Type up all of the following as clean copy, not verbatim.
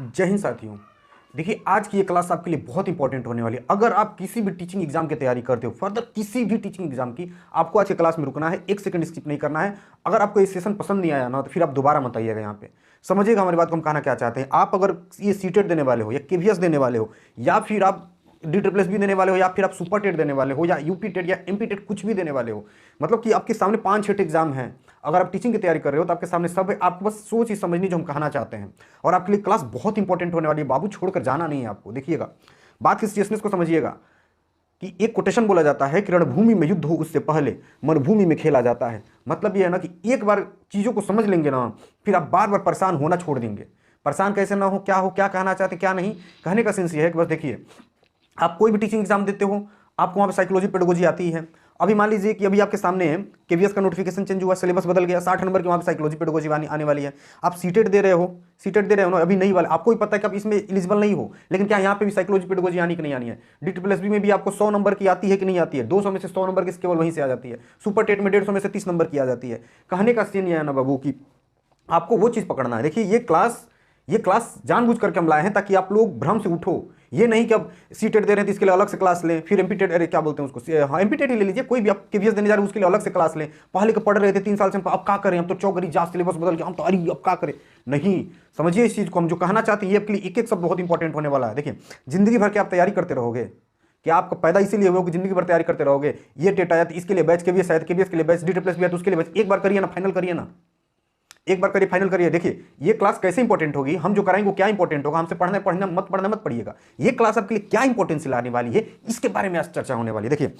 जय हिंद साथियों। देखिए, आज की ये क्लास आपके लिए बहुत इंपॉर्टेंट होने वाली है। अगर आप किसी भी टीचिंग एग्जाम की तैयारी करते हो, फर्दर किसी भी टीचिंग एग्जाम की, आपको आज की क्लास में रुकना है, एक सेकंड स्किप नहीं करना है। अगर आपको ये सेशन पसंद नहीं आया ना, तो फिर आप दोबारा मत आइएगा यहाँ पे। समझिएगा हमारी बात को हम कहना क्या चाहते हैं। आप अगर ये सीटेट देने वाले हो या केवीएस देने वाले हो या फिर आप DSSB देने वाले हो या फिर आप सुपर टेट देने वाले हो या यूपी टेट या एमपी टेट कुछ भी देने वाले हो, मतलब कि आपके सामने 5-6 एग्जाम हैं। अगर आप टीचिंग की तैयारी कर रहे हो तो आपके सामने सब है। आपको बस सोच ही समझनी जो हम कहना चाहते हैं। और आपके लिए क्लास बहुत इंपॉर्टेंट होने वाली है बाबू, छोड़कर जाना नहीं है आपको। देखिएगा, बात की सीरियसनेस को समझिएगा कि एक कोटेशन बोला जाता है कि रणभूमि में युद्ध हो उससे पहले मनभूमि में खेला जाता है। मतलब ये है ना कि एक बार चीज़ों को समझ लेंगे ना, फिर आप बार बार परेशान होना छोड़ देंगे। परेशान कैसे ना हो, क्या कहना चाहते हैं क्या नहीं, कहने का सेंस ये है कि बस देखिए, आप कोई भी टीचिंग एग्जाम देते हो, आपको वहाँ पे साइकोलॉजी पेडागोजी आती है। अभी मान लीजिए कि अभी आपके सामने है केवीएस का नोटिफिकेशन चेंज हुआ, सिलेबस बदल गया, 60 नंबर की वहाँ पे साइकोलॉजी पेडागोजी आने वाली है। आप सीटेट दे रहे हो ना, अभी नहीं वाले, आपको भी पता है कि आप इसमें एलिजिबल नहीं हो, लेकिन क्या यहाँ पे भी साइकोलॉजी पेडागोजी आनी कि नहीं आनी है। DSSB में भी आपको 100 नंबर की आती है कि नहीं आती है, 200 में से 100 नंबर की केवल वहीं से आ जाती है। सुपर टेट में 150 में से 30 नंबर की आ जाती है। कहने का सीन यह है ना बाबू कि आपको वो चीज़ पकड़ना है। देखिए, ये क्लास जानबूझ करके हम लाए हैं ताकि आप लोग भ्रम से उठो। ये नहीं कि अब सीटेट दे रहे हैं तो इसके लिए अलग से क्लास लें, फिर एमपी टेट, अरे क्या बोलते हैं उसको, हाँ एमपी टेट ही ले लीजिए, कोई भी आप केवीएस देने जा रहे हैं उसके लिए अलग से क्लास लें। पहले के पढ़ रहे थे 3 साल से, अब क्या करें, हम तो चौकरी जा सिलेबस बदल के, हम तो अरे अब क्या करें। नहीं, समझिए इस चीज़ को। हम जो कहना चाहते हैं ये आपके लिए एक एक शब्द बहुत इंपॉर्टेंट होने वाला है। देखिए, जिंदगी भर के आप तैयारी करते रहोगे कि आपका पैदा इसीलिए हुआ कि जिंदगी भर तैयारी करते रहोगे। ये टेट आया तो इसके लिए बैच, केवीएस आया तो केवीएस के लिए बैच, DSSB आया तो उसके लिए बैच। एक बार करिए ना, फाइनल करिए ना, एक बार करिए, फाइनल करिए। देखिए, ये क्लास कैसे इंपॉर्टेंट होगी, हम जो कराएंगे वो क्या इंपॉर्टेंट होगा। हमसे पढ़ना मत पढ़िएगा। ये क्लास आपके लिए क्या इंपॉर्टेंस लाने वाली है, इसके बारे में आज चर्चा होने वाली है। देखिए,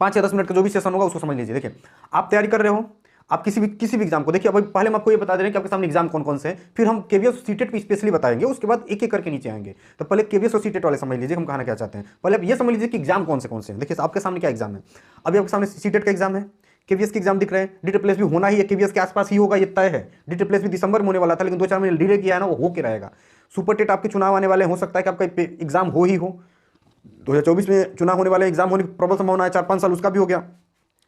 5 या 10 मिनट का जो भी सेशन होगा उसको समझ लीजिए। देखिए, आप तैयारी कर रहे हो, आप किसी भी एग्जाम को, देखिए अभी पहले हम आपको ये बता दे रहे हैं कि आपके सामने एग्जाम कौन कौन से हैं, फिर हम केवीएस और सीटेट को स्पेशली बताएंगे, उसके बाद एक एक करके नीचे आएंगे। तो पहले केवीएस और सीटेट वाले समझ लीजिए हम कहना क्या चाहते हैं। पहले आप ये समझ लीजिए कि एग्जाम कौन से हैं। देखिए, आपके सामने क्या एग्जाम है। अभी आपके सामने सीटेट का एग्जाम है, केवीएस के एग्जाम दिख रहे हैं, DSSB होना ही है, केवीएस के आसपास ही होगा, ये तय है। DSSB दिसंबर में होने वाला था, लेकिन 2-4 महीने डिले किया है ना, वो हो के रहेगा। सुपर टेट आपके चुनाव आने वाले, हो सकता है कि आपका एग्जाम हो ही हो। 2024 में चुनाव होने वाले, एग्जाम होने की प्रबल संभावना है, 4-5 साल उसका भी हो गया।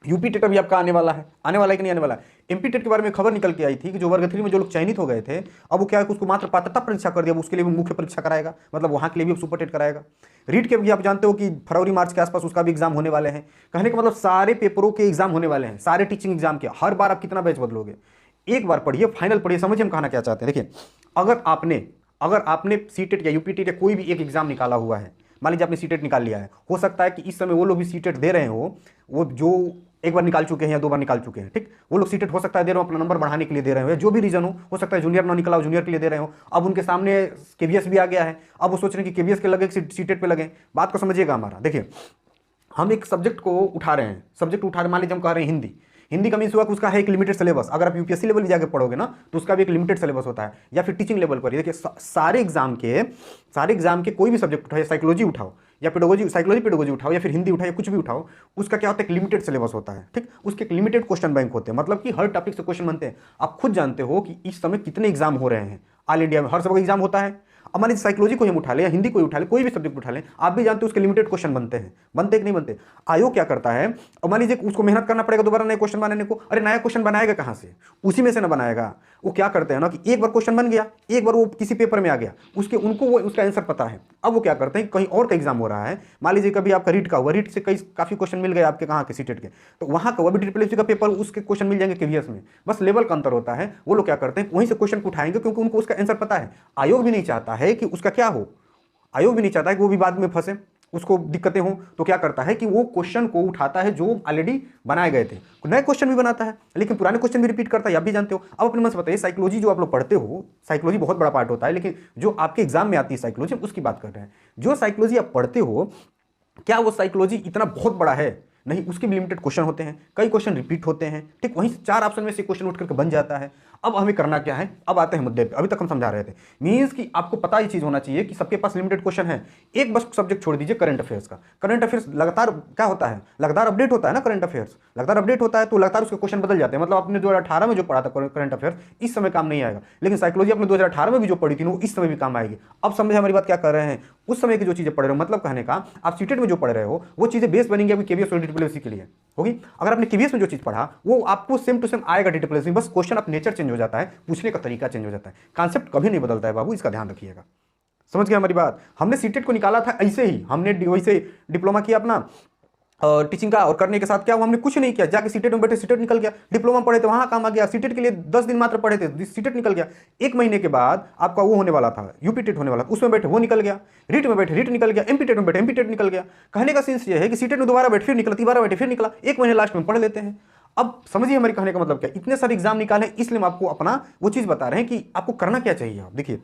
यूपी टेट भी आपका आने वाला है कि नहीं आने वाला है। एमपी टेट के बारे में खबर निकल के आई थी कि जो वर्ग 3 में जो लोग चयनित हो गए थे, अब वो क्या है कि उसको मात्र पात्रता परीक्षा कर दिया, उसके लिए भी मुख्य परीक्षा कराएगा, मतलब वहाँ के लिए भी सुपर टेट कराएगा। रीट के भी आप जानते हो कि फरवरी मार्च के आसपास उसका भी एग्जाम होने वाले हैं। कहने का मतलब सारे पेपरों के एग्जाम होने वाले हैं, सारे टीचिंग एग्जाम के। हर बार आप कितना बैच बदलोगे, एक बार पढ़िए, फाइनल पढ़िए, समझिए हम कहना क्या चाहते हैं। देखिए, अगर आपने सीटेट या यूपी टेट या कोई भी एक एग्जाम निकाला हुआ है, मान लीजिए आपने सीटेट निकाल लिया है, हो सकता है कि इस समय वो लोग भी सीटेट दे रहे हो, वो जो एक बार निकाल चुके हैं या 2 बार निकाल चुके हैं, ठीक, वो लोग सीटेट हो सकता है दे रहे हो, अपना नंबर बढ़ाने के लिए दे रहे हो, या जो भी रीजन हो सकता है जूनियर ना निकला हो, जूनियर के लिए दे रहे हो। अब उनके सामने केवीएस भी आ गया है, अब वो सोच रहे हैं कि केवीएस के लगे सीटेट पे लगे। बात को समझिएगा हमारा। देखिए, हम एक सब्जेक्ट को उठा रहे हैं, मान लीजिए हम कह रहे हैं हिंदी का मीन्स हुआ कि उसका है एक लिमिटेड सिलेबस। अगर आप यूपीएससी लेवल जाकर पढ़ोगे ना, तो उसका भी एक लिमिटेड सिलेबस होता है, या फिर टीचिंग लेवल पर। देखिए, सारे एग्जाम के कोई भी सब्जेक्ट उठाओ, साइकोलॉजी उठाओ या साइकोलॉजी पेडागोजी उठाओ, या फिर हिंदी उठाओ, या कुछ भी उठाओ, उसका क्या होता है, एक लिमिटेड सिलेबस होता है, ठीक। उसके एक लिमिटेड क्वेश्चन बैंक होते हैं, मतलब कि हर टॉपिक से क्वेश्चन बनते हैं। आप खुद जानते हो कि इस समय कितने एग्जाम हो रहे हैं ऑल इंडिया में, हर सबका एग्जाम होता है। अब मान लीजिए साइकोलॉजी को हम उठा लें या हिंदी को उठा लें, कोई भी सब्जेक्ट उठा लें, आप भी जानते हो उसके लिमिटेड क्वेश्चन बनते कि नहीं बनते। आयोग क्या करता है, और मान लीजिए उसको मेहनत करना पड़ेगा दोबारा नए क्वेश्चन बनाने को। अरे नया क्वेश्चन बनाएगा कहाँ से, उसी में से ना बनाएगा। वो क्या करते हैं ना कि एक बार क्वेश्चन बन गया, एक बार वो किसी पेपर में आ गया, उनको वो उसका आंसर पता है। अब वो क्या करते हैं, कहीं और का एग्जाम हो रहा है, मान लीजिए कभी आपका रीट का हुआ, रीट से काफी क्वेश्चन मिल गए आपके कहाँ के सीटेट के, तो वहाँ का DSSB का पेपर, उसके क्वेश्चन मिल जाएंगे केवीएस में। बस लेवल का अंतर होता है। वो लोग क्या करते हैं, वहीं से क्वेश्चन को उठाएंगे, क्योंकि उनको उसका आंसर पता है। आयोग भी नहीं चाहता है कि उसका क्या हो, आयोग भी नहीं चाहता है कि वो विवाद में फंसे, उसको दिक्कतें हों। तो क्या करता है कि वो क्वेश्चन को उठाता है जो ऑलरेडी बनाए गए थे, नए क्वेश्चन भी बनाता है, लेकिन पुराने क्वेश्चन भी रिपीट करता है, आप भी जानते हो। अब अपने मन से बताइए, साइकोलॉजी जो आप लोग पढ़ते हो, साइकोलॉजी बहुत बड़ा पार्ट होता है, लेकिन जो आपके एग्जाम में आती है साइकोलॉजी, उसकी बात कर रहे हैं। जो साइकोलॉजी आप पढ़ते हो, क्या वो साइकोलॉजी इतना बहुत बड़ा है? नहीं, उसके भी लिमिटेड क्वेश्चन होते हैं, कई क्वेश्चन रिपीट होते हैं, ठीक। वहीं 4 ऑप्शन में से क्वेश्चन उठ करके बन जाता है। अब हमें करना क्या है, अब आते हैं मुद्दे पे। अभी तक हम समझा रहे थे, मींस कि आपको पता ये चीज होना चाहिए कि सबके पास लिमिटेड क्वेश्चन है। एक बस सब्जेक्ट छोड़ दीजिए, करंट अफेयर्स का। करंट अफेयर्स लगातार क्या होता है, लगातार अपडेट होता है ना। करंट अफेयर्स लगातार अपडेट होता है, तो लगातार उसके क्वेश्चन बदल जाते हैं। मतलब आपने 2018 में जो पढ़ा था करंट अफेयर्स, इस समय काम नहीं आएगा, लेकिन साइकोलॉजी आपने 2018 में भी जो पढ़ी थी वो इस समय भी काम आएगी। अब समझे हमारी बात क्या कर रहे हैं, उस समय की जो चीजें पढ़ रहे हो, मतलब कहने का आप सीटेट में जो पढ़ रहे हो वो चीजें बेस बनेंगी आपकी केवीएस और डीटीपीएससी के लिए होगी। अगर आपने केवीएस में जो चीज़ पढ़ा वो आपको सेम टू सेम आएगा डीटीपीएससी, बस क्वेश्चन ऑफ नेचर चेंज हो जाता है, पूछने का तरीका चेंज हो जाता है, कॉन्सेप्ट कभी नहीं बदलता है बाबू, इसका ध्यान रखिएगा। समझ गए हमारी बात? हमने सीटेट को निकाला था ऐसे ही, हमने वैसे डिप्लोमा किया अपना टीचिंग का, और करने के साथ क्या हुआ, हमने कुछ नहीं किया, जाके सीटेट में बैठे, सीटेट निकल गया। डिप्लोमा पढ़े थे वहां काम आ गया, सीटेट के लिए 10 दिन मात्र पढ़े थे, सीटेट निकल गया। 1 महीने के बाद आपका वो होने वाला था, यूपी टेट होने वाला था, उसमें बैठे वो निकल गया, रीट में बैठे रीट निकल गया, एमपी टेट में बैठे एमपी टेट निकल गया। कहने का सेंस ये है कि सीटेट में दोबारा बैठे फिर निकला, दोबारा बैठे फिर निकला, 1 महीने लास्ट में पढ़ लेते हैं। अब समझिए हमारे कहने का मतलब क्या, इतने सारे एग्जाम निकाले, इसलिए हम आपको अपना वो चीज बता रहे हैं कि आपको करना क्या चाहिए। आप देखिए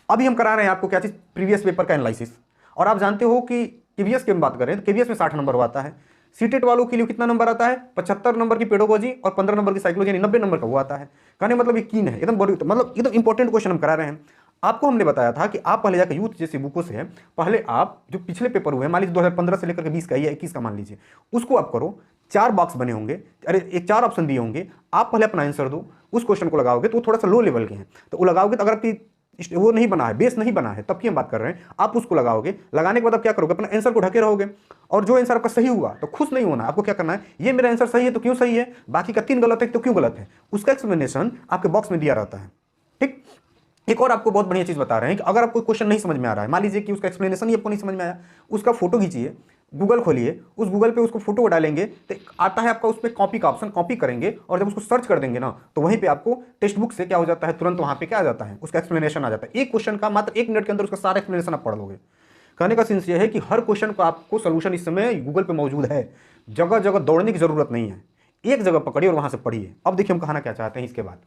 अभी हम करा रहे हैं आपको क्या चीज, प्रीवियस पेपर का एनालिसिस। और आप जानते हो कि केवीएस की हम बात करें तो केवीएस में 60 नंबर आता है, सीटेट वालों के लिए कितना नंबर आता है, 75 नंबर की पेडोलॉजी और 15 नंबर की साइकोलॉजी, यानी 90 नंबर का वो आता है। कहने मतलब यकीन है एकदम बड़ी, मतलब एकदम इंपॉर्टेंट क्वेश्चन हम करा रहे हैं। आपको हमने बताया था कि आप पहले जाकर यूथ जैसी बुकों से पहले आप जो पिछले पेपर हुए, मान लीजिए 2015 से लेकर के 20 का या 21 का मान लीजिए, उसको आप करो। 4 बॉक्स बने होंगे, अरे एक 4 ऑप्शन दिए होंगे, आप पहले अपना आंसर दो, उस क्वेश्चन को लगाओगे तो वो थोड़ा सा लो लेवल के हैं, तो वो लगाओगे तो अगर आपकी वो नहीं बना है, बेस नहीं बना है, तब की हम बात कर रहे हैं, आप उसको लगाओगे। लगाने के बाद आप क्या करोगे, अपना आंसर को ढके रहोगे, और जो आंसर आपका सही हुआ तो खुश नहीं होना, आपको क्या करना है, ये मेरा आंसर सही है तो क्यों सही है, बाकी का 3 गलत है तो क्यों गलत है, उसका एक्सप्लेनेशन आपके बॉक्स में दिया रहता है। ठीक, एक और आपको बहुत बढ़िया चीज बता रहे हैं कि अगर आपको क्वेश्चन नहीं समझ में आ रहा है, मान लीजिए कि उसका एक्सप्लेनेशन ही आपको नहीं समझ में आया, उसका फोटो खींचिए, गूगल खोलिए, उस गूगल पे उसको फोटो डालेंगे तो आता है आपका उस पर कॉपी का ऑप्शन, कॉपी करेंगे और जब उसको सर्च कर देंगे ना तो वहीं पे आपको टेक्स्ट बुक से क्या हो जाता है, तुरंत वहां पे क्या आ जाता है, उसका एक्सप्लेनेशन आ जाता है। एक क्वेश्चन का मात्र 1 मिनट के अंदर उसका सारा एक्सप्लेनेशन आप पढ़ लोगे। कहने का सेंस ये है कि हर क्वेश्चन का आपको सोल्यूशन इस समय गूगल पे मौजूद है, जगह जगह दौड़ने की जरूरत नहीं है, एक जगह पकड़िए और वहां से पढ़िए। अब देखिए हम कहना क्या चाहते हैं इसके बाद,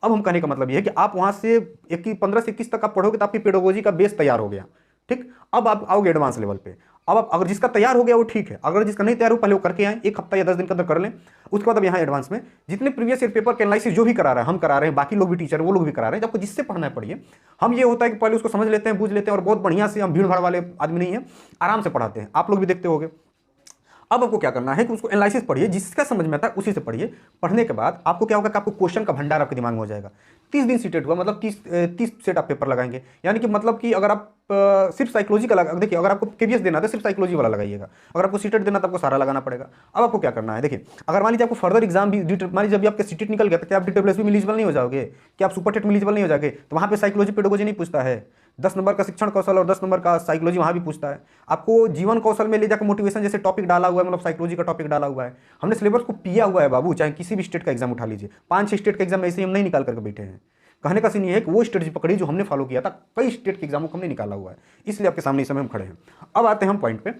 अब हम कहने का मतलब ये है कि आप वहां से 15 से 21 तक आप पढ़ोगे तो आपकी पेडागोजी का बेस तैयार हो गया। ठीक, अब आप आओगे एडवांस लेवल पे। अब आप अगर जिसका तैयार हो गया वो ठीक है, अगर जिसका नहीं तैयार हो पहले वो करके आए, 1 हफ्ता या 10 दिन के अंदर कर लें, उसके बाद अब यहाँ एडवांस में जितने प्रीवियस ईयर पेपर के एनालिसिस जो भी करा रहे हैं, हम करा रहे हैं, बाकी लोग भी टीचर वो लोग भी करा रहे हैं, आपको जिससे पढ़ना है पढ़िए। हम ये होता है कि पहले उसको समझ लेते हैं, बूझ लेते हैं, और बहुत बढ़िया से, हम भीड़ भाड़ वाले आदमी नहीं है, आराम से पढ़ाते हैं, आप लोग भी देखते होंगे। अब आपको क्या करना है कि उसको एनालिसिस पढ़िए, जिसका समझ में आता है उसी से पढ़िए। पढ़ने के बाद आपको क्या होगा कि आपको क्वेश्चन का भंडार आपके दिमाग में हो जाएगा। 30 दिन सीटेट हुआ, मतलब 30 सेट आप पेपर लगाएंगे, यानी कि मतलब कि अगर आप सिर्फ साइकोलॉजी का लगा, देखिए अगर आपको केवीएस देना था सिर्फ साइकोलॉजी वाला लगाइएगा, अगर आपको सीटेट देना तो आपको सारा लगाना पड़ेगा। अब आपको क्या करना है, देखिए अगर मान लीजिए आपको फर्दर एग्जाम भी, मान लीजिए अभी आपका सीटेट निकल गया तो क्या आप डीटीपीएससी में एलिजिबल नहीं हो जाओगे, क्या आप सुपर टेट में एलिजिबल नहीं हो जाओगे, तो वहाँ पे साइकोलॉजी पेडागोजी नहीं पूछता है, 10 नंबर का शिक्षण कौशल और 10 नंबर का साइकोलॉजी वहाँ भी पूछता है। आपको जीवन कौशल में ले जाकर मोटिवेशन जैसे टॉपिक डाला हुआ है, मतलब साइकोलॉजी का टॉपिक डाला हुआ है, हमने सिलेबस को पिया हुआ है बाबू, चाहे किसी भी स्टेट का एग्जाम उठा लीजिए, 5-6 स्टेट का एग्जाम ऐसे ही हम नहीं निकाल करके बैठे हैं। कहने का सीन ये है कि वो स्ट्रेटजी पकड़ी जो हमने फॉलो किया था, कई स्टेट के एग्जामों को हमने निकाला हुआ है, इसलिए आपके सामने इस समय हम खड़े हैं। अब आते हैं हम पॉइंट पे,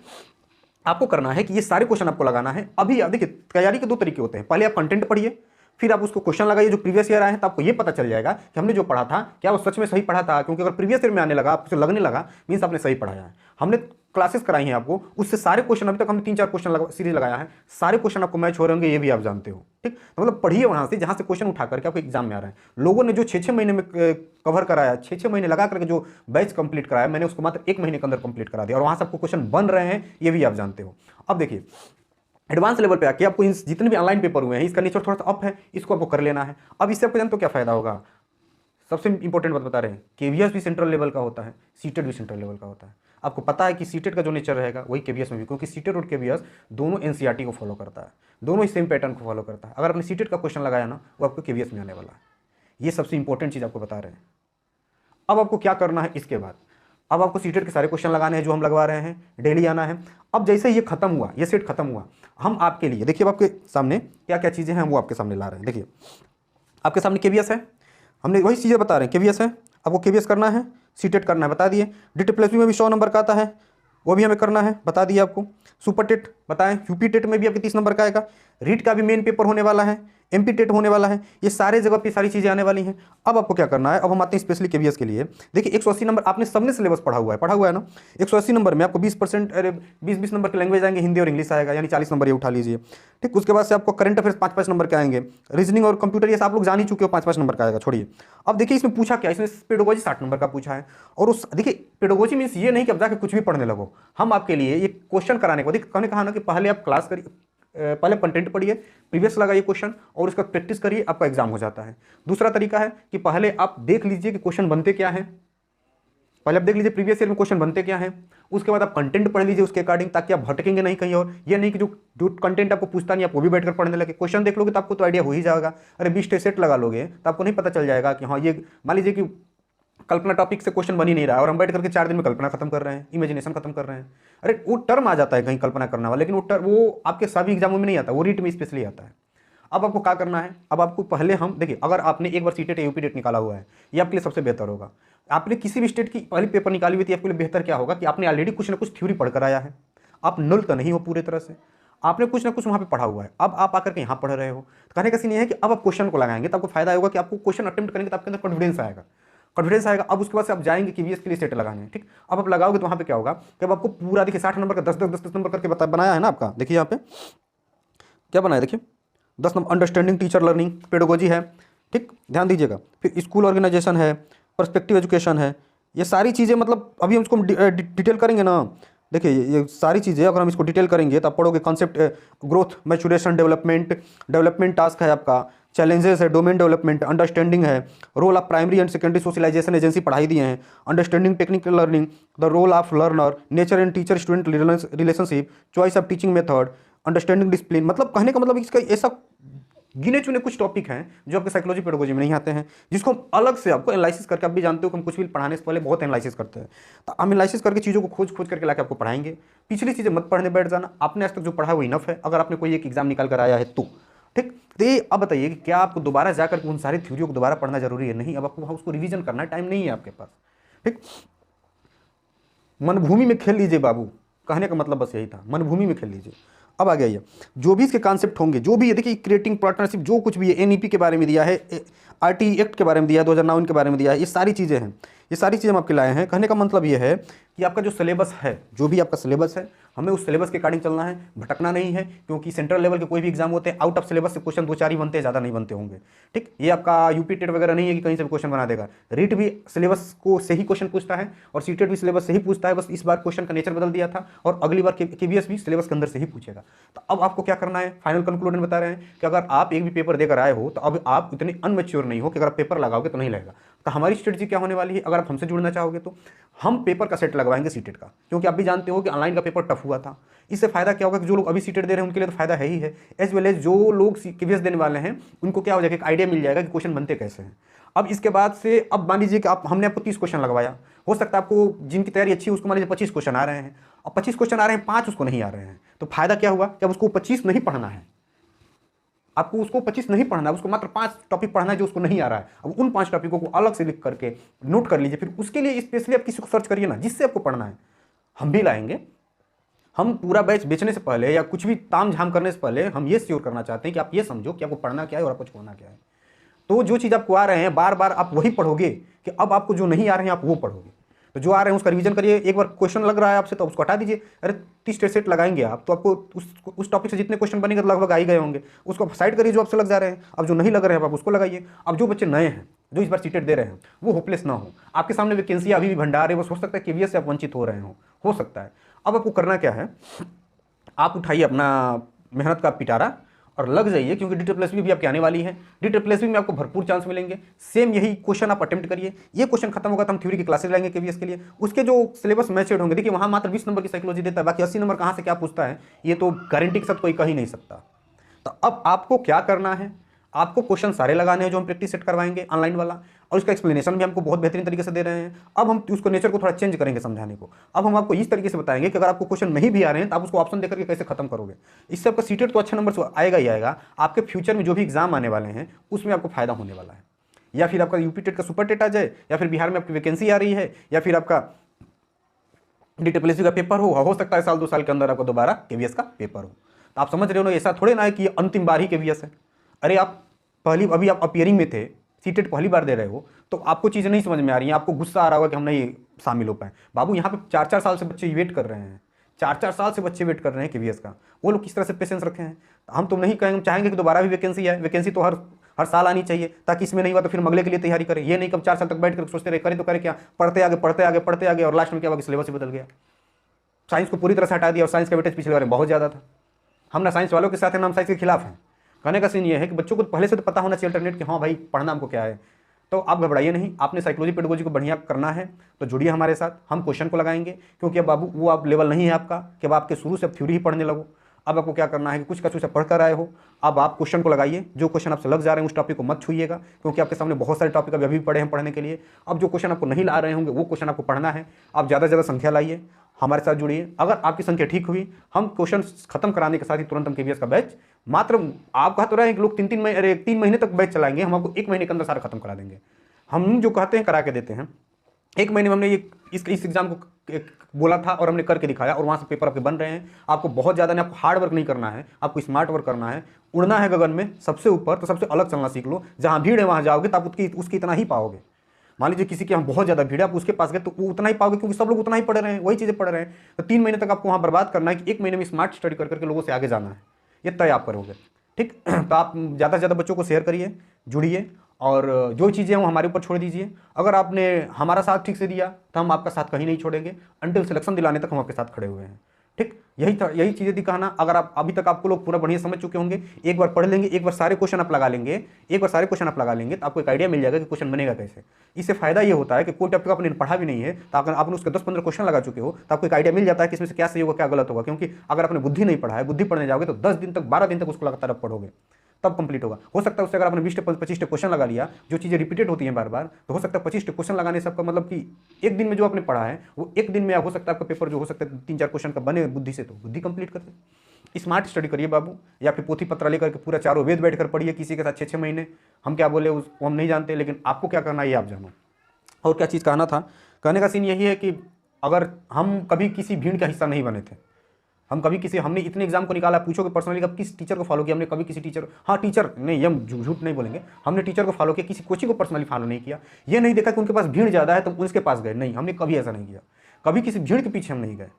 आपको करना है कि ये सारे क्वेश्चन आपको लगाना है। अभी देखिए तैयारी के 2 तरीके होते हैं, पहले आप कंटेंट पढ़िए, फिर आप उसको क्वेश्चन लगाइए जो प्रीवियस ईयर आए हैं, तो आपको ये पता चल जाएगा कि हमने जो पढ़ा था क्या वो सच में सही पढ़ा था, क्योंकि अगर प्रीवियस ईयर में आने लगा, आपको लगने लगा, मीन्स आपने सही पढ़ाया है। हमने क्लासेस कराई हैं आपको, उससे सारे क्वेश्चन, अभी तक हमने 3-4 क्वेश्चन सीरीज लगाया है, सारे क्वेश्चन आपको मैच हो रहे होंगे, ये भी आप जानते हो। ठीक, तो मतलब पढ़िए वहां से जहां से क्वेश्चन उठा करके आपको एग्जाम में आ रहा है। लोगों ने जो 6-6 महीने में कवर कराया, 6-6 महीने लगा करके जो बैच कंप्लीट कराया, मैंने उसको मात्र 1 महीने के अंदर कंप्लीट करा दिया, और वहां से आपको क्वेश्चन बन रहे हैं, ये भी आप जानते हो। अब देखिए एडवांस लेवल पे आके आपको इन जितने भी ऑनलाइन पेपर हुए हैं, इसका नेचर थोड़ा सा अप है, इसको आपको कर लेना है। अब इससे आपको जानते हो क्या फायदा होगा, सबसे इंपॉर्टेंट बात बता रहे हैं, केवीएस भी सेंट्रल लेवल का होता है, सीटेट भी सेंट्रल लेवल का होता है। आपको पता है कि सीटेट का जो नेचर रहेगा वही केवीएस में भी, क्योंकि सीटेट और केवीएस दोनों एनसीईआरटी को फॉलो करता है, दोनों ही सेम पैटर्न को फॉलो करता है। अगर आपने सीटेट का क्वेश्चन लगाया ना, वो आपको केवीएस में आने वाला है। ये सबसे इंपॉर्टेंट चीज़ आपको बता रहे हैं। अब आपको क्या करना है इसके बाद, अब आपको सीटेट के सारे क्वेश्चन लगाने हैं जो हम लगवा रहे हैं, डेली आना है। अब जैसे ये खत्म हुआ, ये सेट खत्म हुआ, हम आपके लिए देखिए आपके सामने क्या क्या चीज़ें हैं वो आपके सामने ला रहे हैं। देखिए आपके सामने केवीएस है, हमने वही चीज़ें बता रहे हैं, केवीएस है, आपको केवीएस करना है, सीटेट करना है, बता दिए। डीटीपीएससी में भी 100 नंबर का आता है, वो भी हमें करना है, बता दिया आपको। सुपर टेट बताएं, यूपी टेट में भी आपके 30 नंबर का आएगा, रीट का भी मेन पेपर होने वाला है, एमपी टेट होने वाला है, ये सारे जगह पे सारी चीज़ें आने वाली हैं। अब आपको क्या करना है, अब हम आते हैं स्पेशली केवीएस के लिए। देखिए 180 नंबर आपने सबने सिलेबस पढ़ा हुआ है ना, 180 नंबर में आपको 20% अरे 20 नंबर के लैंग्वेज आएंगे, हिंदी और इंग्लिश आएगा, यानी 40 नंबर ये उठा लीजिए। ठीक, उसके बाद से आपको करंट अफेयर्स 5-5 नंबर के आएंगे, रीजनिंग और कंप्यूटर ये आप लोग जान ही चुके हो, 5-5 नंबर का आएगा, छोड़िए। अब देखिए इसमें पूछा क्या, इसमें पेडागोजी 60 नंबर का पूछा है, और उस देखिए पेडागोजी मीन्स ये नहीं कि अब जाके कुछ भी पढ़ने लगो, हम आपके लिए ये क्वेश्चन कराने को, देखिए कहने कहा ना कि पहले आप क्लास करिए, पहले कंटेंट पढ़िए, प्रीवियस लगाइए क्वेश्चन और उसका प्रैक्टिस करिए, आपका एग्जाम हो जाता है। दूसरा तरीका है कि पहले आप देख लीजिए कि क्वेश्चन बनते क्या हैं, पहले आप देख लीजिए प्रीवियस ईयर में क्वेश्चन बनते क्या हैं, उसके बाद आप कंटेंट पढ़ लीजिए उसके अकॉर्डिंग, ताकि आप भटकेंगे नहीं कहीं और। ये नहीं कि जो कंटेंट आपको पूछता नहीं आप वो भी बैठकर पढ़ने लगे। क्वेश्चन देख लोगे तो आपको तो आइडिया हो ही जाएगा। अरे 20 सेट लगा लोगे तो आपको नहीं पता चल जाएगा कि हाँ ये, मान लीजिए कि कल्पना टॉपिक से क्वेश्चन बन ही नहीं रहा और हम बैठ करके 4 दिन में कल्पना खत्म कर रहे हैं, इमेजिनेशन खत्म कर रहे हैं। अरे वो टर्म आ जाता है कहीं कल्पना करना वाला, लेकिन वो आपके सभी एग्जामों में नहीं आता, वो रीट में स्पेशली आता है। अब आपको क्या करना है, अब आपको पहले हम देखिए, अगर आपने एक बार सीटेट यूपी डेट निकाला हुआ है, ये आपके लिए सबसे बेहतर होगा। आपने किसी भी स्टेट की पहली पेपर निकाली हुई थी, आपके लिए बेहतर क्या होगा कि आपने ऑलरेडी कुछ ना कुछ थ्योरी पढ़कर आया है। आप null तो नहीं हो पूरे तरह से, आपने कुछ ना कुछ वहाँ पे पढ़ा हुआ है। अब आप आकर के यहाँ पढ़ रहे हो, तो कहने का सीन ये है कि अब आप क्वेश्चन को लगाएंगे तो आपको फायदा होगा कि आपको क्वेश्चन अटेम्प्ट करेंगे तो आपके अंदर कॉन्फिडेंस आएगा, कॉन्फिडेंस आएगा। अब उसके बाद से आप जाएंगे कि वीएस के लिए सेट लगाने, ठीक। अब आप लगाओगे तो वहाँ पे क्या होगा कि अब आपको पूरा देखिए 60 नंबर का 10 नंबर करके बनाया है ना आपका। देखिए यहाँ पे क्या बनाया, देखिए 10 number understanding teacher learning pedagogy है, ठीक, ध्यान दीजिएगा। फिर स्कूल ऑर्गेनाइजेशन है, पर्सपेक्टिव एजुकेशन है, ये सारी चीज़ें मतलब अभी हम इसको डिटेल करेंगे ना। देखिए ये सारी चीज़ें अगर हम इसको डिटेल करेंगे तो आप पढ़ोगे concept growth maturation development task है आपका, चैलेंजेस है, डोमेन डेवलपमेंट, अंडरस्टैंडिंग है, role of primary and secondary socialisation agency पढ़ाई दिए हैं, understanding technical learning, the role of learner, nature and teacher student relationship, choice of teaching method, understanding discipline. मतलब कहने का मतलब इसका ऐसा गिने चुने कुछ टॉपिक हैं जो आपके साइकोलॉजी पेडागोजी में नहीं आते हैं, जिसको हम अलग से आपको एनालिसिस करके, आप भी जानते हो कि हम कुछ भी पढ़ाने से पहले बहुत एनालिसिस करते हैं, तो हम एनालिसिस करके चीज़ों को खोज करके लाके आपको पढ़ाएंगे। पिछली चीज़ें मत पढ़ने बैठ जाना, आपने आज तक जो पढ़ा है वो इनफ है, अगर आपने कोई एक एग्जाम निकाल कर आया है तो, ठीक। तो ये अब बताइए कि क्या आपको दोबारा जाकर उन सारी थ्योरियों को दोबारा पढ़ना जरूरी है? नहीं, अब आपको वहाँ उसको रिवीजन करना है, टाइम नहीं है आपके पास, ठीक। मनभूमि में खेल लीजिए बाबू, कहने का मतलब बस यही था, मनभूमि में खेल लीजिए। अब आ गया ये जो भी इसके कॉन्सेप्ट होंगे, जो भी ये देखिए क्रिएटिंग पार्टनरशिप, जो कुछ भी है, एनईपी के बारे में दिया है, आरटी एक्ट के बारे में दिया है, 2009 के बारे में दिया है, ये सारी चीज़ें हैं, ये सारी चीज़ें हम आपके लाए हैं। कहने का मतलब ये है कि आपका जो सिलेबस है, जो भी आपका सिलेबस है, हमें उस सिलेबस के अकॉर्डिंग चलना है, भटकना नहीं है, क्योंकि सेंट्रल लेवल के कोई भी एग्जाम होते हैं आउट ऑफ सिलेबस से क्वेश्चन 2-4 ही बनते हैं, ज़्यादा नहीं बनते होंगे, ठीक। ये आपका यूपी टेट वगैरह नहीं है कि कहीं से भी क्वेश्चन बना देगा। रीट भी सिलेबस को से ही क्वेश्चन पूछता है और सीटेट भी सिलेबस से ही पूछता है, बस इस बार क्वेश्चन का नेचर बदल दिया था और अगली बार केवीएस भी सिलेबस के अंदर से ही पूछेगा। तो अब आपको क्या करना है, फाइनल कंक्लूजन बता रहे हैं कि अगर आप एक भी पेपर देकर आए हो तो अब आप इतने अनमेच्योर नहीं हो कि अगर आप पेपर लगाओगे तो नहीं लगेगा। तो हमारी स्ट्रेटजी क्या होने वाली है, अगर आप हमसे जुड़ना चाहोगे तो हम पेपर का सेट लगवाएंगे सीटेट का, क्योंकि आप भी जानते हो कि ऑनलाइन का पेपर टफ हुआ था। इससे फायदा क्या होगा कि जो लोग अभी सीटेट दे रहे हैं उनके लिए तो फायदा है ही है, एज वेल एज जो लोग केवीएस देने वाले हैं उनको क्या हो जाएगा, एक आइडिया मिल जाएगा कि क्वेश्चन बनते कैसे हैं। अब इसके बाद से अब मान लीजिए कि हमने आपको 30 क्वेश्चन लगवाया, हो सकता है आपको जिनकी तैयारी अच्छी है उसको मान लीजिए 25 क्वेश्चन आ रहे हैं, अब 25 क्वेश्चन आ रहे हैं, 5 उसको नहीं आ रहे हैं, तो फायदा क्या हुआ कि अब उसको 25 नहीं पढ़ना है, आपको उसको 25 नहीं पढ़ना है, उसको मात्र 5 टॉपिक पढ़ना है जो उसको नहीं आ रहा है। अब उन 5 टॉपिकों को अलग से लिख करके नोट कर लीजिए, फिर उसके लिए स्पेशली आप किसी को सर्च करिए ना जिससे आपको पढ़ना है। हम भी लाएंगे, हम पूरा बैच बेचने से पहले या कुछ भी ताम झाम करने से पहले हम ये श्योर करना चाहते हैं कि आप ये समझो कि आपको पढ़ना क्या है और आपको छोड़ना क्या है। तो जो चीज़ आपको आ रहे हैं बार बार आप वही पढ़ोगे कि अब आपको जो नहीं आ रहे हैं आप वो पढ़ोगे, तो जो आ रहे हैं उसका रिवीजन करिए। एक बार क्वेश्चन लग रहा है आपसे तो उसको हटा दीजिए। अरे 30 सेट लगाएंगे आप तो आपको उस टॉपिक से जितने क्वेश्चन बनेंगे तो लगभग आ ही गए होंगे, उसको साइड करिए जो आपसे लग जा रहे हैं। अब जो नहीं लग रहे हैं आप उसको लगाइए। अब जो बच्चे नए हैं जो इस बार सीटेट दे रहे हैं वो होपलेस ना हो, आपके सामने वैकेंसी अभी भी भंडार है, बस हो सकता है केवीएस से आप वंचित हो रहे हो सकता है। अब आपको करना क्या है, आप उठाइए अपना मेहनत का पिटारा और लग जाइए, क्योंकि DSSB भी आपकी आने वाली है। DSSB में आपको भरपूर चांस मिलेंगे। सेम यही क्वेश्चन आप अटेम्प्ट करिए। ये क्वेश्चन खत्म होगा तो हम थ्योरी की क्लासेस लाएंगे केवीएस के लिए, उसके जो सिलेबस मैचेड होंगे। देखिए वहाँ मात्र 20 नंबर की साइकोलॉजी देता है, बाकी 80 नंबर कहाँ से क्या पूछता है ये तो गारंटी के साथ कोई कह ही नहीं सकता। तो अब आपको क्या करना है, आपको क्वेश्चन सारे लगाने हैं जो हम प्रैक्टिस सेट करवाएंगे ऑनलाइन वाला, और उसका एक्सप्लेनेशन भी हमको बहुत बेहतरीन तरीके से दे रहे हैं। अब हम उसको नेचर को थोड़ा चेंज करेंगे समझाने को। अब हम आपको इस तरीके से बताएंगे कि अगर आपको क्वेश्चन नहीं भी आ रहे हैं तो आप उसको ऑप्शन देकर के कैसे खत्म करोगे। इससे आपका सीटेट तो अच्छे नंबर से आएगा ही आएगा, आपके फ्यूचर में जो भी एग्जाम आने वाले हैं उसमें आपको फायदा होने वाला है। या फिर आपका यूपी टेट का सुपर टेट आ जाए, या फिर बिहार में आपकी वैकेंसी आ रही है, या फिर आपका DSSB का पेपर हो सकता है साल 2 साल के अंदर आपको दोबारा केवीएस का पेपर हो। तो आप समझ रहे हो ना, ऐसा थोड़े ना है कि अंतिम बार ही केवीएस है। अरे आप अभी आप अपियरिंग में थे, सीटेट पहली बार दे रहे हो तो आपको चीज़ें नहीं समझ में आ रही हैं, आपको गुस्सा आ रहा होगा कि हम नहीं शामिल हो पाए। बाबू यहाँ पे 4-4 साल से बच्चे वेट कर रहे हैं, 4-4 साल से बच्चे वेट कर रहे हैं केवीएस का। वो लोग किस तरह से पेशेंस रखे हैं। हम तो नहीं कहेंगे, हम चाहेंगे कि दोबारा भी वैकेंसी आए। वैकेंसी तो हर साल आनी चाहिए, ताकि इसमें नहीं हुआ तो फिर हम अगले के लिए तैयारी करें। ये नहीं कि 4 साल तक बैठ कर सोचते रहे, करें तो करें क्या, पढ़ते आगे और लास्ट में क्या हुआ कि सिलेबस ही बदल गया। साइंस को पूरी तरह से हटा दिया और साइंस का वेटेज पिछले बार में बहुत ज़्यादा था। हम ना साइंस वालों के साथ हैं ना हम साइंस के खिलाफ हैं। कहने का सीन ये है कि बच्चों को पहले से तो पता होना चाहिए अल्टरनेट कि हाँ भाई पढ़ना हमको क्या है। तो आप घबराइए नहीं, आपने साइकोलॉजी पेडागोजी को बढ़िया करना है तो जुड़िए हमारे साथ, हम क्वेश्चन को लगाएंगे। क्योंकि अब बाबू वो आप लेवल नहीं है आपका कि अब आपके शुरू से अब थ्योरी ही पढ़ने लगो। अब आपको क्या करना है कि कुछ का कुछ पढ़ कर आए हो, अब आप क्वेश्चन को लगाइए। जो क्वेश्चन आपसे लग जा रहे हैं उस टॉपिक को मत छूइएगा, क्योंकि आपके सामने बहुत सारे टॉपिक अभी पड़े हैं पढ़ने के लिए। अब जो क्वेश्चन आपको नहीं ला रहे होंगे वो क्वेश्चन आपको पढ़ना है। आप ज़्यादा से ज़्यादा संख्या लाइए, हमारे साथ जुड़िए। अगर आपकी संख्या ठीक हुई, हम क्वेश्चन खत्म कराने के साथ ही तुरंत हम KVS का बैच, मात्र आप कहा तो रहे हैं कि लोग 3 महीने तक बैच चलाएंगे, हम आपको 1 महीने के अंदर सारा खत्म करा देंगे। हम जो कहते हैं करा के देते हैं। 1 महीने में हमने ये इस एग्जाम को बोला था और हमने करके दिखाया, और वहाँ से पेपर आपके बन रहे हैं। आपको बहुत ज़्यादा नहीं, आपको हार्ड वर्क नहीं करना है, आपको स्मार्ट वर्क करना है। उड़ना है गगन में सबसे ऊपर, तो सबसे अलग चलना सीख लो। जहाँ भीड़ है वहाँ जाओगे तो आप उसकी इतना ही पाओगे। मान लीजिए किसी के यहाँ बहुत ज़्यादा भीड़ है, आप उसके पास गए तो वो उतना ही पाओगे, क्योंकि सब लोग उतना ही पढ़ रहे हैं, वही चीज़ें पढ़ रहे हैं। तो 3 महीने तक आपको वहाँ बर्बाद करना है कि 1 महीने में स्मार्ट स्टडी कर करके लोगों से आगे जाना है, ये तय आप करोगे। ठीक, तो आप ज़्यादा से ज़्यादा बच्चों को शेयर करिए, जुड़िए, और जो चीज़ें हैं वो हमारे ऊपर छोड़ दीजिए। अगर आपने हमारा साथ ठीक से दिया तो हम आपका साथ कहीं नहीं छोड़ेंगे, अंटिल सिलेक्शन दिलाने तक हम आपके साथ खड़े हुए हैं। ठीक, यही चीज़ें थी कहना। अगर आप अभी तक आपको लोग पूरा बढ़िया समझ चुके होंगे, एक बार पढ़ लेंगे, एक बार सारे क्वेश्चन आप लगा लेंगे, तो आपको एक आइडिया मिल जाएगा कि क्वेश्चन बनेगा कैसे। इससे फायदा ये होता है कि कोई टॉपिक आपने पढ़ा भी नहीं है तो अगर आपने उसके 10-15 क्वेश्चन लगा चुके हो तो आपको एक आइडिया मिल जाता है कि इसमें से क्या सही होगा क्या गलत होगा। क्योंकि अगर आपने बुद्धि नहीं पढ़ा है, बुद्धि पढ़ने जाओगे तो 10 दिन तक 12 दिन तक उसको लगातार आप पढ़ोगे, तब कंप्लीट होगा। हो सकता है उससे अगर आपने 20-25 क्वेश्चन लगा लिया, जो चीज़ें रिपीटेड होती हैं बार बार, तो हो सकता है 25 क्वेश्चन लगाने से आपका मतलब कि एक दिन में जो आपने पढ़ा है वो एक दिन में हो सकता है आपका पेपर जो हो सकता है 3-4 क्वेश्चन का बने बुद्धि से, तो बुद्धि कंप्लीट कर दे। स्मार्ट स्टडी करिए बाबू, या फिर पोथी पत्र लेकर के पूरा चारों वेद बैठ कर पढ़िए किसी के साथ 6-6 महीने। हम क्या बोले उसको हम नहीं जानते, लेकिन आपको क्या करना है ये आप जानो। और क्या चीज़ कहना था, कहने का सीन यही है कि अगर हम कभी किसी भीड़ का हिस्सा नहीं बने थे, हमने इतने एग्जाम को निकाला, पूछोगे पर्सनली कब किस टीचर को फॉलो किया, हमने कभी किसी टीचर, हाँ टीचर नहीं, हम झूठ नहीं बोलेंगे, हमने टीचर को फॉलो किया, किसी कोचिंग को पर्सनली फॉलो नहीं किया। ये नहीं देखा कि उनके पास भीड़ ज़्यादा है तो उसके पास गए, नहीं, हमने कभी ऐसा नहीं किया। कभी किसी भीड़ के पीछे हम नहीं गए,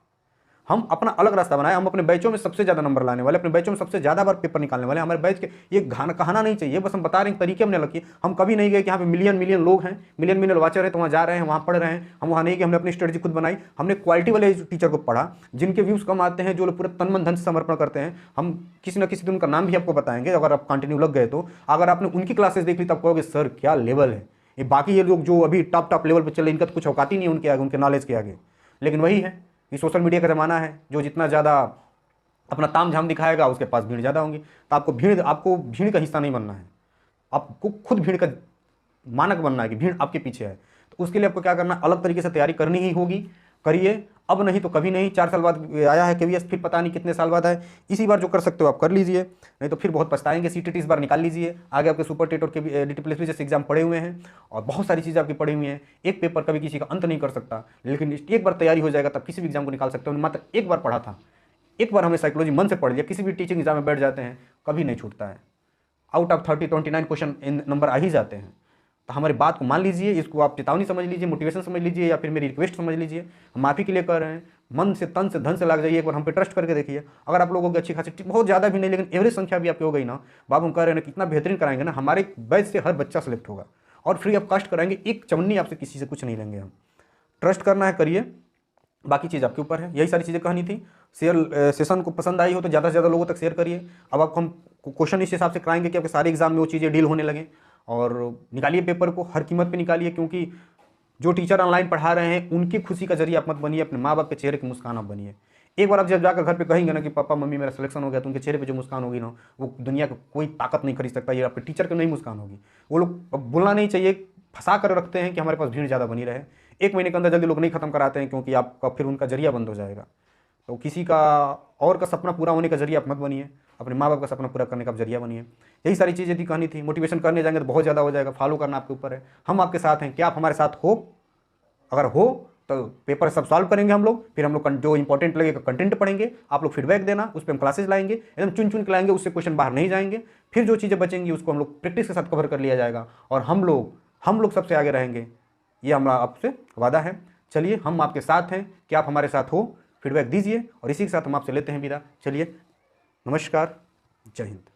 हम अपना अलग रास्ता बनाए। हम अपने बैचों में सबसे ज़्यादा नंबर लाने वाले, अपने बैचों में सबसे ज़्यादा बार पेपर निकालने वाले। हमारे बैच के ये कहना नहीं चाहिए, बस हम बता रहे हैं तरीके हमने लगे। हम कभी नहीं गए कि यहाँ पे मिलियन लोग हैं, मिलियन वाचर हैं तो वहाँ जा रहे हैं, वहाँ पढ़ रहे हैं। हम वहाँ नहीं गए, हमने अपनी स्ट्रेटजी खुद बनाई। हमने क्वालिटी वाले टीचर को पढ़ा, जिनके व्यूज़ कम आते हैं, जो लोग पूरे तन मन धन से समर्पण करते हैं। हम किसी न किसी दिन उनका नाम भी आपको बताएंगे, अगर आप कंटिन्यू लग गए तो। अगर आपने उनकी क्लासेस देख ली तब कहोगे सर क्या लेवल है। ये बाकी ये लोग जो अभी टॉप लेवल पर चले, इनका तो कुछ औकात ही नहीं उनके आगे, उनके नॉलेज के आगे। लेकिन वही है कि सोशल मीडिया का ज़माना है, जो जितना ज़्यादा अपना ताम झाम दिखाएगा उसके पास भीड़ ज़्यादा होंगी। तो आपको भीड़ का हिस्सा नहीं बनना है, आपको खुद भीड़ का मानक बनना है कि भीड़ आपके पीछे है। तो उसके लिए आपको क्या करना, अलग तरीके से तैयारी करनी ही होगी, करिए। अब नहीं तो कभी नहीं। 4 साल बाद आया है KVS, फिर पता नहीं कितने साल बाद आए। इसी बार जो कर सकते हो आप कर लीजिए, नहीं तो फिर बहुत पछताएंगे। CTT इस बार निकाल लीजिए, आगे आपके सुपर टेट और DTPSB जैसे एग्जाम पड़े हुए हैं, और बहुत सारी चीज़ें आपकी पड़ी हुई हैं। एक पेपर कभी किसी का अंत नहीं कर सकता, लेकिन एक बार तैयारी हो जाएगा तब किसी भी एग्जाम को निकाल सकते हो। मात्र एक बार पढ़ा था, एक बार हमने साइकोलॉजी मन से पढ़ लिया, किसी भी टीचिंग एग्जाम में बैठ जाते हैं, कभी नहीं छूटता है। आउट ऑफ 29 क्वेश्चन नंबर आ ही जाते हैं। तो हमारी बात को मान लीजिए, इसको आप चेतावनी समझ लीजिए, मोटिवेशन समझ लीजिए, या फिर मेरी रिक्वेस्ट समझ लीजिए। हम आप ही के लिए कर रहे हैं। मन से तन से धन से लग जाइए, एक बार हम पे ट्रस्ट करके देखिए। अगर आप लोगों की अच्छी खासी, बहुत ज़्यादा भी नहीं लेकिन एवरेज संख्या भी आपकी हो गई ना, बाबू हम कह रहे हैं ना कितना बेहतरीन कराएंगे ना, हमारे बैच से हर बच्चा सेलेक्ट होगा और फ्री ऑफ कॉस्ट कराएंगे। एक चवन्नी आपसे किसी से कुछ नहीं लेंगे हम। ट्रस्ट करना है, करिए, बाकी चीज़ आपके ऊपर है। यही सारी चीज़ें कहनी थी। सेशन को पसंद आई हो तो ज़्यादा से ज़्यादा लोगों तक शेयर करिए। अब आपको हम क्वेश्चन इस हिसाब से कराएंगे कि आपके सारे एग्जाम में वो चीज़ें डील होने लगे। और निकालिए पेपर को, हर कीमत पे निकालिए, क्योंकि जो टीचर ऑनलाइन पढ़ा रहे हैं उनकी खुशी का जरिए आप मत बनिए, अपने माँ बाप के चेहरे की मुस्कान आप बनिए। एक बार आप जब जाकर घर पे कहेंगे ना कि पापा मम्मी मेरा सिलेक्शन हो गया, तो उनके चेहरे पे जो मुस्कान होगी ना, वो दुनिया का कोई ताकत नहीं खरीद सकता। ये आपके टीचर की नहीं मुस्कान होगी। वो लोग बोलना नहीं चाहिए, फंसा कर रखते हैं कि हमारे पास भीड़ ज़्यादा बनी रहे। 1 महीने के अंदर जल्दी लोग नहीं खत्म कराते हैं, क्योंकि आपका फिर उनका जरिया बंद हो जाएगा। तो किसी का और का सपना पूरा होने का जरिया आप मत बनिए, अपने माँ बाप का सपना पूरा करने का जरिया बनिए। यही सारी चीज़ें थी, कहनी थी। मोटिवेशन करने जाएंगे तो बहुत ज़्यादा हो जाएगा, फॉलो करना आपके ऊपर है। हम आपके साथ हैं, क्या आप हमारे साथ हो? अगर हो तो पेपर सब सॉल्व करेंगे हम लोग, फिर हम लोग जो इंपॉर्टेंट लगेगा कंटेंट पढ़ेंगे, आप लोग फीडबैक देना, उस पर हम क्लासेस लाएंगे, एकदम चुन के लाएंगे, उससे क्वेश्चन बाहर नहीं जाएंगे। फिर जो चीज़ें बचेंगी उसको हम लोग प्रैक्टिस के साथ कवर कर लिया जाएगा, और हम लोग सबसे आगे रहेंगे। ये हमारा आपसे वादा है। चलिए, हम आपके साथ हैं, क्या आप हमारे साथ हो? फीडबैक दीजिए, और इसी के साथ हम आपसे लेते हैं विदा। चलिए, नमस्कार, जय हिंद।